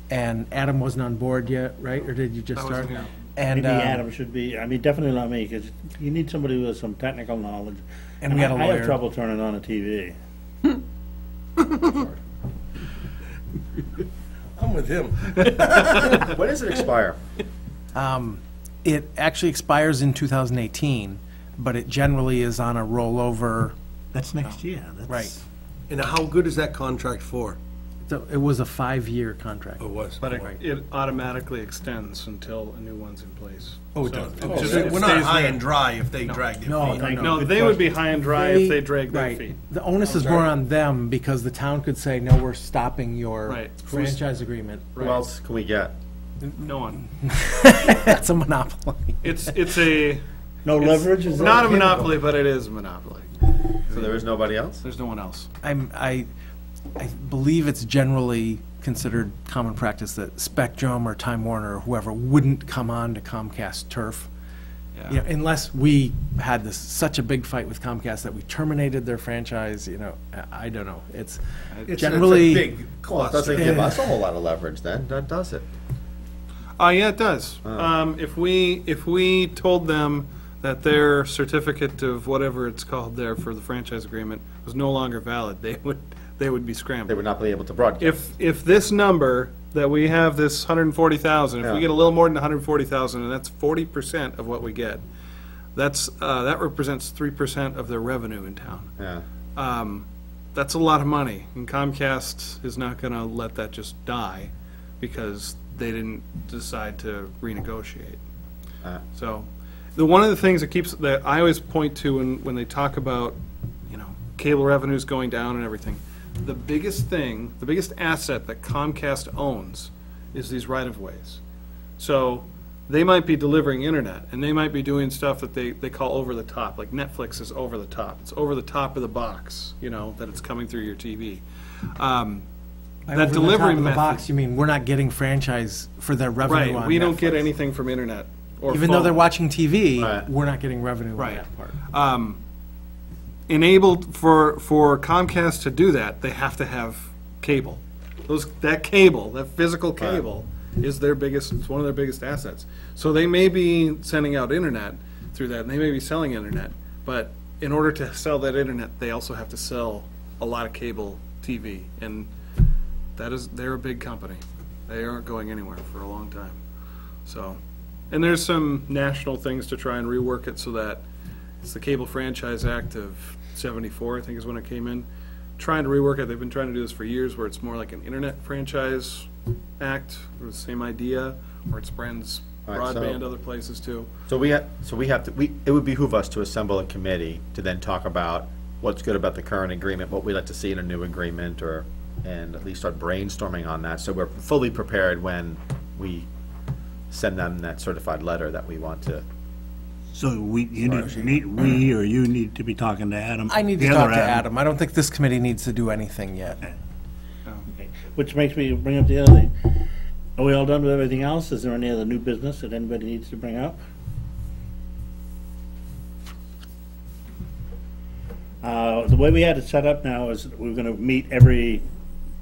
and Adam wasn't on board yet, right? Or did you just I start? wasn't here. And, Maybe Adam should be, I mean, definitely not me, because you need somebody with some technical knowledge. And we got a I have lawyer. trouble turning on a TV. I'm with him. When does it expire? It actually expires in 2018, but it generally is on a rollover. That's next year. That's- Right. And how good is that contract for? So it was a 5-year contract. Oh, it was. But it automatically extends until a new one's in place. Oh, it So does. it just- it We're not stays high there. and dry if they drag their No, feet. Thank you. No, Good they would be question. high and dry if they drag their Right. feet. The onus is more on them, because the town could say, no, we're stopping your Right. franchise agreement. Who else can we get? No one. That's a monopoly. It's a No leverage? Is that not a okay? monopoly, but it is a monopoly. So there is nobody else? There's no one else. I believe it's generally considered common practice that Spectrum or Time Warner or whoever wouldn't come on to Comcast turf. Yeah. You know, unless we had such a big fight with Comcast that we terminated their franchise, I don't know. It's generally. It's a big Well, it cluster. doesn't give us a whole lot of leverage then, does it? Yeah, it does. If we told them that their certificate of whatever it's called there for the franchise agreement was no longer valid, they would be They scrambling. would not be able to broadcast. If this number that we have, this 140,000, if Yeah. we get a little more than 140,000, and that's 40% of what we get, that represents 3% of their revenue in town. Yeah. That's a lot of money, and Comcast is not going to let that just die because they didn't decide to renegotiate. So, one of the things that I always point to when they talk about, cable revenues going down and everything, the biggest asset that Comcast owns is these right-of-ways. So, they might be delivering internet, and they might be doing stuff that they call over the top, like Netflix is over the top. It's over the top of the box, that it's coming through your TV. By That over the delivery top of the method- box, you mean we're not getting franchise for their revenue on Right, we don't get Netflix. anything from internet or Even though they're phone. watching TV, Right. we're not getting revenue on Right. that part. Enabled for Comcast to do that, they have to have cable. That physical cable is it's one of their biggest assets. So they may be sending out internet through that, and they may be selling internet, but in order to sell that internet, they also have to sell a lot of cable TV, and they're a big company. They aren't going anywhere for a long time. So, and there's some national things to try and rework it so that it's the Cable Franchise Act of '74, I think is when it came in. Trying to rework it. They've been trying to do this for years, where it's more like an Internet Franchise Act, or the same idea, where it spreads All right, broadband so- other places too. So we have to, it would behoove us to assemble a committee to then talk about what's good about the current agreement, what we'd like to see in a new agreement, and at least start brainstorming on that, so we're fully prepared when we send them that certified letter that we want to. So you need to be talking to Adam. I need the to other talk to Adam. I don't think this committee needs to do anything yet. Okay. Which makes me bring up the other thing. Are we all done with everything else? Is there any other new business that anybody needs to bring up? The way we had it set up now is we're gonna meet every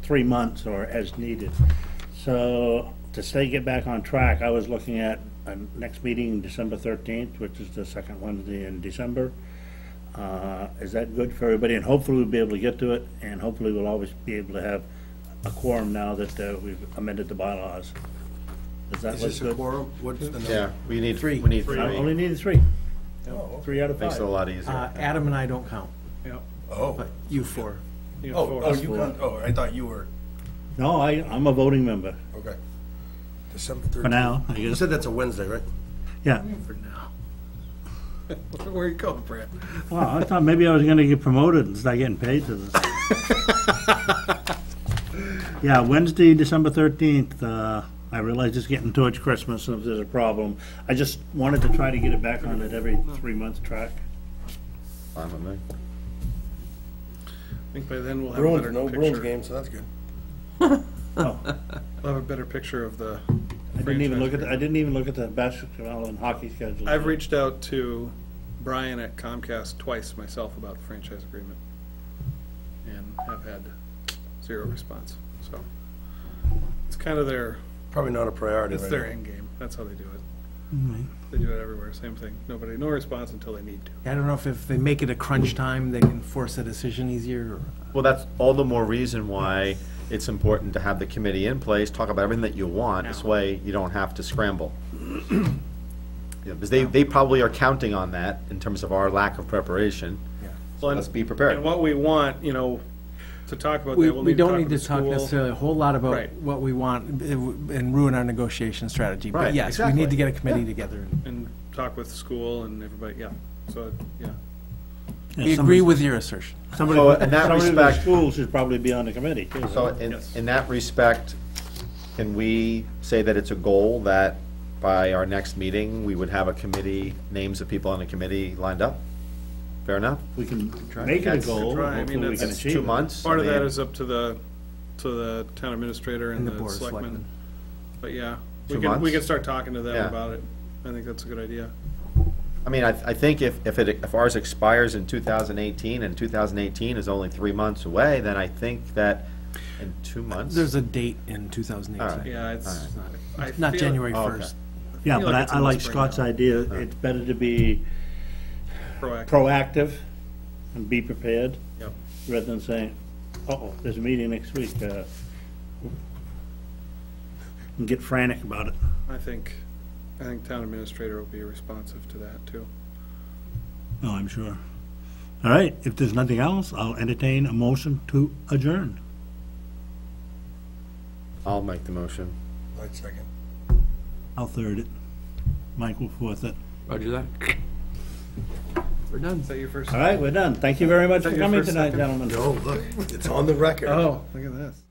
3 months or as needed. So to get back on track, I was looking at next meeting December 13th, which is the second Wednesday in December. Is that good for everybody? And hopefully we'll be able to get to it, and hopefully we'll always be able to have a quorum now that we've amended the bylaws. Does that Is look this a good? quorum? What's the number? Yeah, we need Three. We need I three. only needed 3. Oh, 3 out of 5. Makes it a lot easier. Adam and I don't count, Yep. oh, but you four. You got oh, four. oh, you can't, oh, I thought you were, No, I'm a voting member okay. December 13th. for now, I You guess. said that's a Wednesday, right? Yeah. For now. Where are you going, Brad? Well, I thought maybe I was gonna get promoted and start getting paid to this. Yeah, Wednesday, December 13th, I realize it's getting towards Christmas, and if there's a problem, I just wanted to try to get it back on at every 3-month track. Fine with me. I think by then we'll have a Bruins, better no Bruins picture. game, so that's good. Oh, We'll have a better picture of the. I didn't even look at, franchise I didn't even look at the basketball and hockey schedule. I've reached out to Brian at Comcast twice myself about the franchise agreement, and have had 0 response, so. It's kind of Probably not a priority it's right their now. end game, that's how they do it. Mhm. They do it everywhere, same thing, no response until they need to. I don't know if they make it a crunch time, they can force a decision easier, or. Well, that's all the more reason why it's important to have the committee in place, talk about everything that you want. This way, you don't have to scramble. Because they probably are counting on that in terms of our lack of preparation. So Well, let's be prepared. And what we want, to talk about We that, we'll we need to talk don't with need the to talk school. necessarily a whole lot about Right. what we want and ruin our negotiation strategy. But Right, yes, we exactly. need to get a committee together. And talk with the school and everybody, yeah, so, yeah. Yeah, We agree with your assertion. Somebody, So in that somebody from the respect- school should probably be on the committee, too. So Yes. in that respect, can we say that it's a goal that by our next meeting, we would have a committee, names of people on the committee lined up? Fair enough? We can make it a That's- goal, Try, I mean, hopefully we can that's achieve 2 it. months? Part of I that mean, is up to the town administrator and And the the Board of selectmen. Selectmen. But yeah, 2 we months? can start talking to them Yeah. about it. I think that's a good idea. I mean, I think if ours expires in 2018 and 2018 is only 3 months away, then I think that in 2 months. There's a date in 2018. All right. Yeah, it's, I Not feel- January Oh, okay. 1st. Yeah, feel but like it's I in the like spring Scott's now. idea. It's better to be Proactive. proactive and be prepared, Yep. rather than saying, uh-oh, there's a meeting next week, and get frantic about it. I think town administrator will be responsive to that too. Oh, I'm sure. All right, if there's nothing else, I'll entertain a motion to adjourn. I'll make the motion. Right, second. I'll third it. Mike will fourth it. Roger that. We're done. Is that your first? All right, we're done. Thank you very much that for your coming first tonight, second? gentlemen. No, look, it's on the record. Oh, look at this.